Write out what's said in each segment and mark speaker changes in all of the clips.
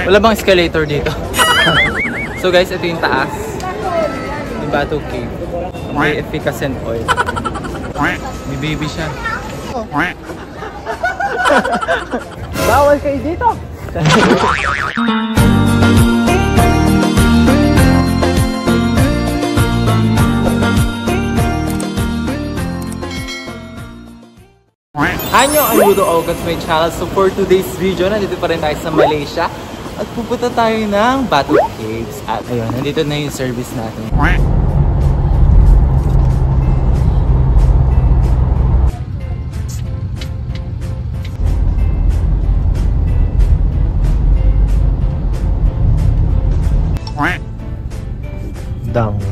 Speaker 1: Wala bang escalator dito? So guys, ito yung taas ng Batu Cave. May efficacent oil. May baby siya. Bawal kayo dito! Anyo, I'm Ludo August, my channel. So for today's video, nandito pa rin tayo sa Malaysia. At pupunta tayo ng Batu Caves. At ayun, nandito na yung service natin. Dango.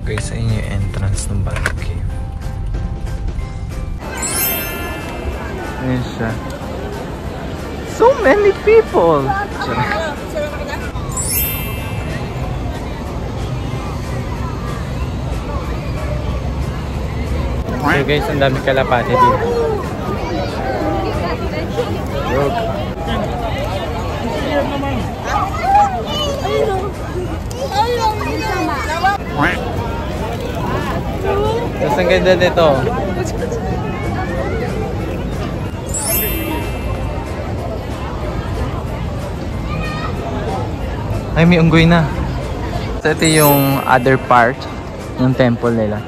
Speaker 1: Okay, sa inyo yung entrance ng Batu Cave. Ayan siya. So many people! So guys, ang dami kalapate dito. Tapos ang ganda nito. Ay, may unggoy na. So ito yung other part ng temple nila.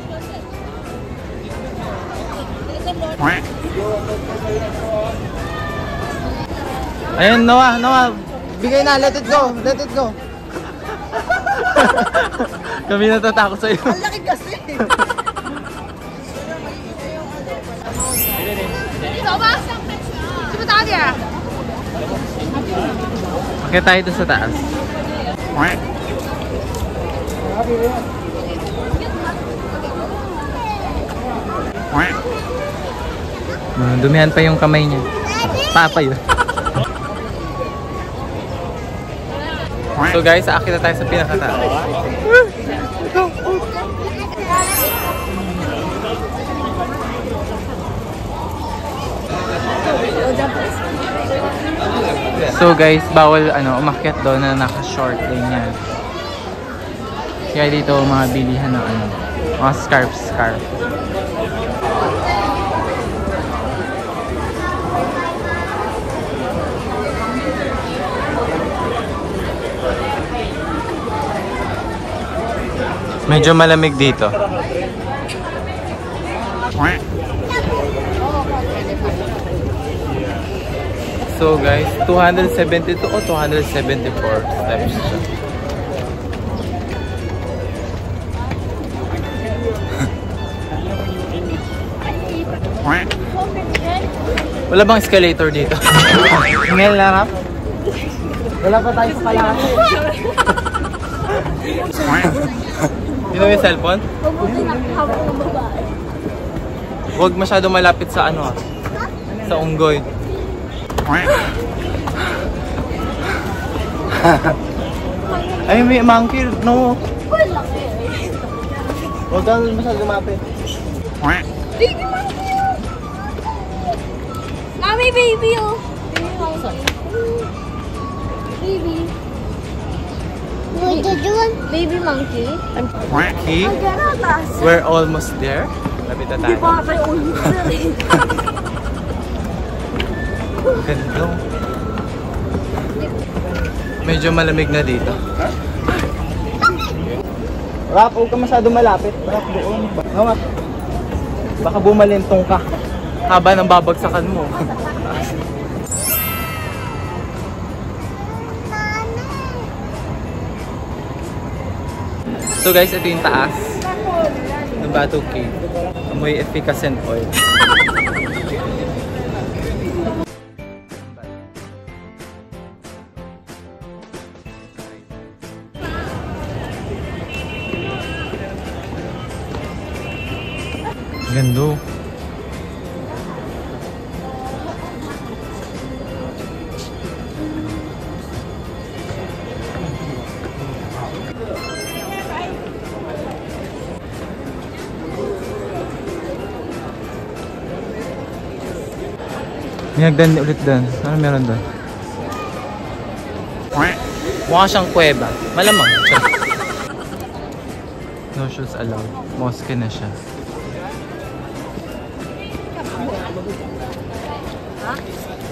Speaker 1: Ayun, Noah, bigay na, let it go. Kami natatakot sa'yo.
Speaker 2: Ang laki kasi.
Speaker 1: Okay, tayo doon sa taas. Dumihan pa yung kamay niya. Papa yun. So guys, aakit na tayo sa pinakataas. So guys, bawal umakyat doon na naka-short lane yan. Kaya dito mga bilihan ng mga scarf. Medyo malamig dito. So guys, 272 o 274 steps siya. Wala bang escalator dito? Email na rap? Wala pa tayo sa kalahati. Yun yung cellphone? Huwag masyado malapit sa sa unggoy. Ay, may monkey, no. Huwag kang masyado lumapit.
Speaker 2: Baby monkey yun! May baby oh! Baby. Baby monkey.
Speaker 1: Monkey? We're almost there. Lapit na tayo.
Speaker 2: Di ba kayo ulit sir?
Speaker 1: Ganda. Medyo malamig na dito. Rap, huwag ka masyado malapit. Rap, doon. Baka bumalintong ka haba ng babagsakan mo. So guys, ito yung taas ng Batu Cave. Amoy efficacent oil. Ganda. May hagdan ulit doon. Ano meron doon? Mukha siyang kuweba. Malamang. No shoes allowed. Mosque na siya.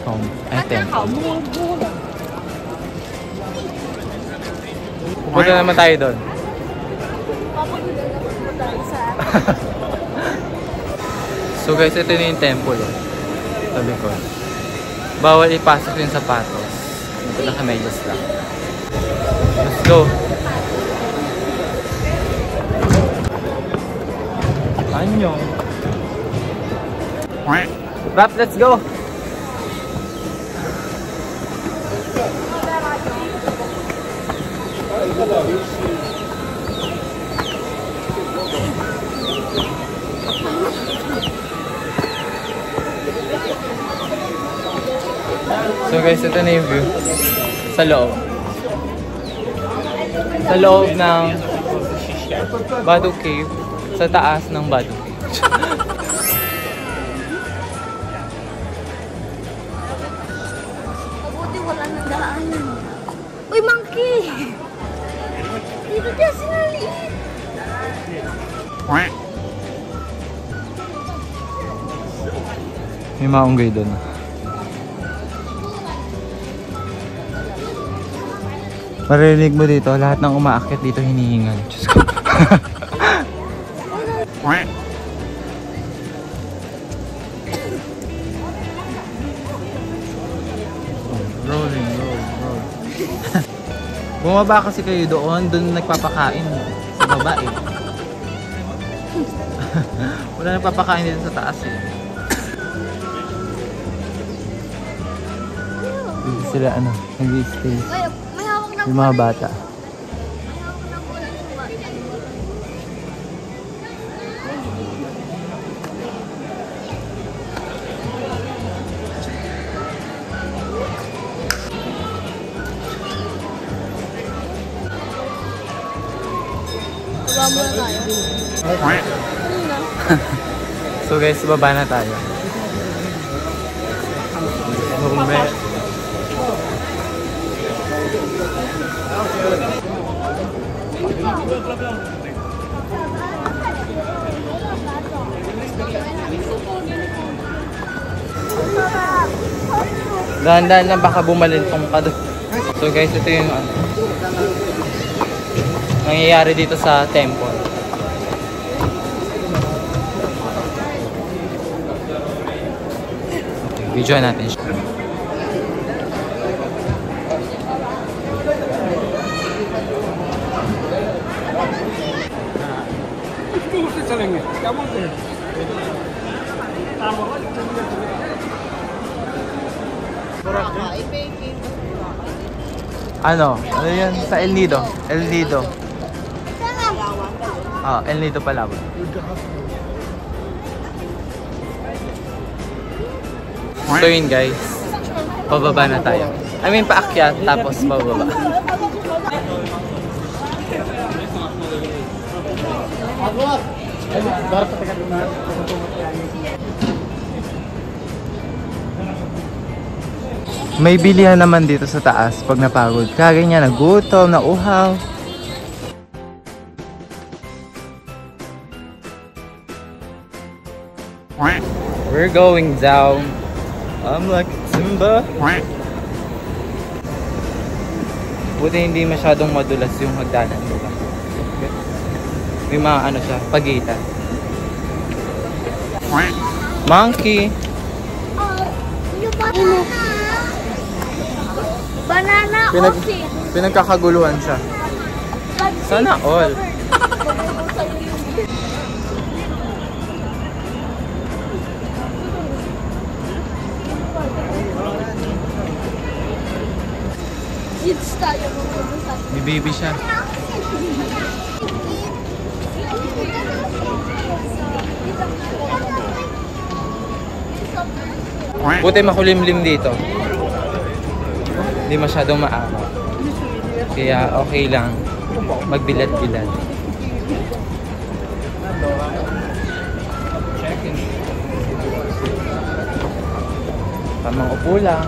Speaker 1: Home. Ay, temple. Pupunta naman tayo doon. So guys, ito na yung temple. Sabi ko. Bawal ipasok yung sapatos. Ito na kamedyas lang. Let's go. Anyo. Rap, let's go. So guys, ito na yung view sa loob. Sa loob ng Batu Cave. Sa taas ng Batu Cave.
Speaker 2: Mabuti wala nang daanan. Uy, monkey! Dito dyan sinaliit.
Speaker 1: May maunggay doon. Marinig mo dito, lahat ng umaakyat dito hinihingal. Diyos ko. Rolling, roll. Bumaba kasi kayo doon nagpapakain sa baba eh. Wala nagpapakain dito sa taas eh. Dito sila nag-i-stay.
Speaker 2: May hawak na
Speaker 1: Yung mga bata.
Speaker 2: Baba muna tayo.
Speaker 1: So guys, baba na tayo. Dahan-dahan lang baka bumalintong ka doon. So guys, ito yung nangyayari dito sa temple. Okay, video natin siya. Ano yan? Sa El Nido. El Nido. El Nido pala. So yun guys, pababa na tayo. I mean paakyat tapos pababa. May bilihan naman dito sa taas pag napagod. Kaganyan, nagutom, nauhaw. We're going down. I'm like Simba. Buti hindi masyadong madulas yung hagdanan nila. May mga siya, pagitan. Monkey.
Speaker 2: Yung banana. Banana okay.
Speaker 1: Pinagkakaguluhan siya. Sana all.
Speaker 2: Kids tayo.
Speaker 1: May baby siya. Buti makulimlim dito. Hindi masyadong maaraw. Kaya okay lang magbilad-bilad. tamang upo lang.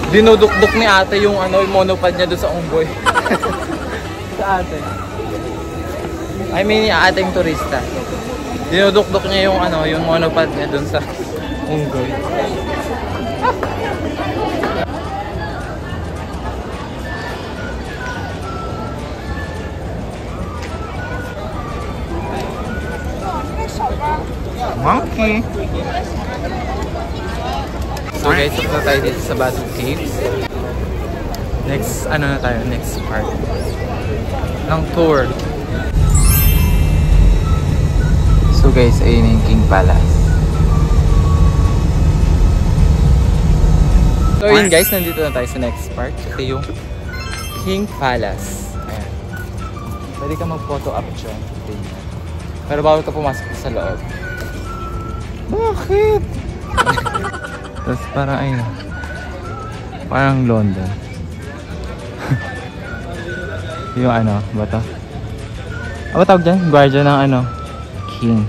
Speaker 1: Dinudukduk ni ate yung yung monopod niya doon sa unggoy. Sa ate. I mean, yung ating turista. Dinudukduk niya yung yung monopod niya doon sa unggoy. Monkey. So guys, tapos na tayo dito sa Batu Caves. Next, na tayo? Next part ng tour. So guys, ayun yung King Palace. So yun guys, nandito na tayo sa next part. Ito yung King Palace. Ayan. Pwede ka mag-photo up dyan. Pero bawal ka pumasok sa loob. Bakit? Tapos parang ayun. Parang London. Yung ba ito? Ano tawag dyan? Guardian ng King.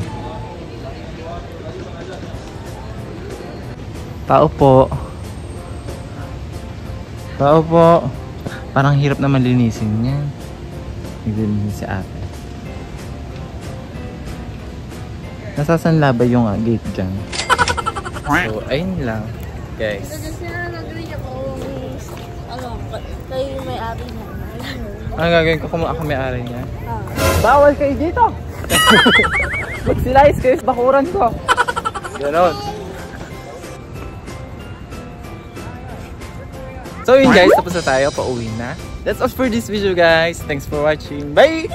Speaker 1: Tao po. Tao po. Parang hirap naman linisin yan. Naglilinis si ate. Nasasanla ba yung gate dyan? So, ayun lang, guys.
Speaker 2: Nag-agree ako kayo yung may-ari niya.
Speaker 1: Ang gagawin ko kung ako may-ari niya? Bawal kayo dito! Magsilayas kayo sa bakuran ko. Ganon. So yun guys, tapos na tayo, pauwi na. That's all for this video guys. Thanks for watching. Bye!